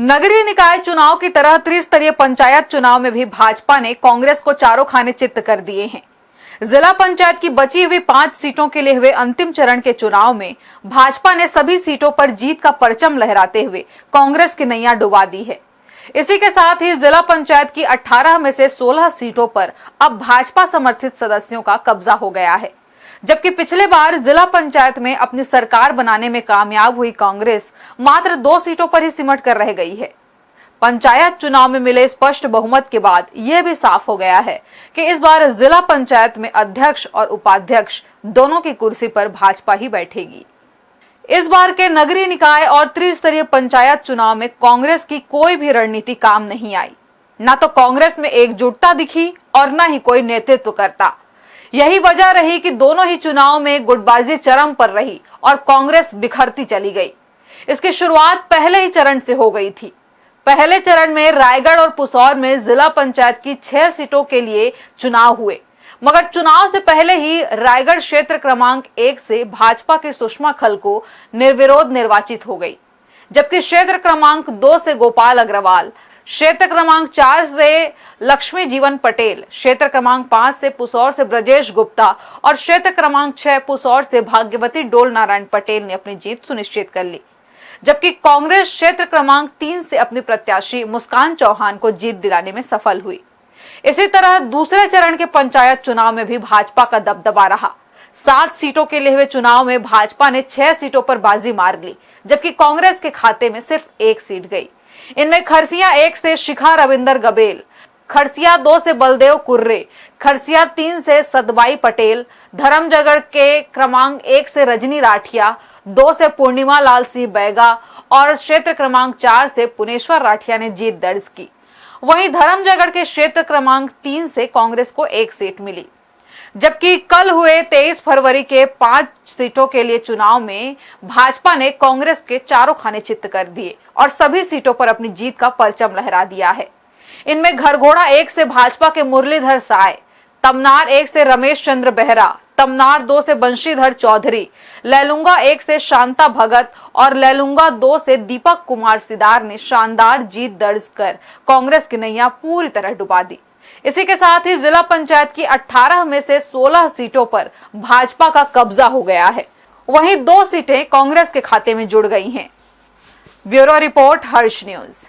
नगरीय निकाय चुनाव की तरह त्रिस्तरीय पंचायत चुनाव में भी भाजपा ने कांग्रेस को चारों खाने चित्त कर दिए हैं। जिला पंचायत की बची हुई 5 सीटों के लिए हुए अंतिम चरण के चुनाव में भाजपा ने सभी सीटों पर जीत का परचम लहराते हुए कांग्रेस की नैया डुबा दी है। इसी के साथ ही जिला पंचायत की 18 में से 16 सीटों पर अब भाजपा समर्थित सदस्यों का कब्जा हो गया है, जबकि पिछले बार जिला पंचायत में अपनी सरकार बनाने में कामयाब हुई कांग्रेस मात्र 2 सीटों पर ही सिमट कर रह गई है। पंचायत चुनाव में मिले स्पष्ट बहुमत के बाद यह भी साफ हो गया है कि इस बार जिला पंचायत में अध्यक्ष और उपाध्यक्ष दोनों की कुर्सी पर भाजपा ही बैठेगी। इस बार के नगरीय निकाय और त्रिस्तरीय पंचायत चुनाव में कांग्रेस की कोई भी रणनीति काम नहीं आई। न तो कांग्रेस में एकजुटता दिखी और न ही कोई नेतृत्व करता। यही वजह रही कि दोनों ही चुनाव में गुटबाजी चरम पर रही और कांग्रेस बिखरती चली गई। इसकी शुरुआत पहले ही चरण से हो गई थी। पहले चरण में रायगढ़ और पुसौर में जिला पंचायत की 6 सीटों के लिए चुनाव हुए, मगर चुनाव से पहले ही रायगढ़ क्षेत्र क्रमांक 1 से भाजपा की सुषमा खलको निर्विरोध निर्वाचित हो गई, जबकि क्षेत्र क्रमांक 2 से गोपाल अग्रवाल, क्षेत्र क्रमांक 4 से लक्ष्मी जीवन पटेल, क्षेत्र क्रमांक 5 से पुसौर से ब्रजेश गुप्ता और क्षेत्र क्रमांक 6 पुसौर से भाग्यवती डोल नारायण पटेल ने अपनी जीत सुनिश्चित कर ली, जबकि कांग्रेस क्षेत्र क्रमांक 3 से अपनी प्रत्याशी मुस्कान चौहान को जीत दिलाने में सफल हुई। इसी तरह दूसरे चरण के पंचायत चुनाव में भी भाजपा का दबदबा रहा। 7 सीटों के लिए हुए चुनाव में भाजपा ने 6 सीटों पर बाजी मार ली, जबकि कांग्रेस के खाते में सिर्फ 1 सीट गई। इनमें खरसिया 1 से शिखा रविंदर गबेल, खरसिया 2 से बलदेव कुर्रे, खरसिया 3 से सदबाई पटेल, धर्मजगढ़ के क्रमांक 1 से रजनी राठिया, 2 से पूर्णिमा लाल सिंह बैगा और क्षेत्र क्रमांक 4 से पुनेश्वर राठिया ने जीत दर्ज की। वहीं धर्मजगढ़ के क्षेत्र क्रमांक 3 से कांग्रेस को 1 सीट मिली, जबकि कल हुए 23 फरवरी के 5 सीटों के लिए चुनाव में भाजपा ने कांग्रेस के चारों खाने चित्त कर दिए और सभी सीटों पर अपनी जीत का परचम लहरा दिया है। इनमें घरघोड़ा 1 से भाजपा के मुरलीधर साय, तमनार 1 से रमेश चंद्र बेहरा, तमनार 2 से बंशीधर चौधरी, लैलूंगा 1 से शांता भगत और लैलूंगा 2 से दीपक कुमार सिदार ने शानदार जीत दर्ज कर कांग्रेस की नैया पूरी तरह डुबा दी। इसी के साथ ही जिला पंचायत की 18 में से 16 सीटों पर भाजपा का कब्जा हो गया है। वहीं 2 सीटें कांग्रेस के खाते में जुड़ गई हैं। ब्यूरो रिपोर्ट, हर्ष न्यूज।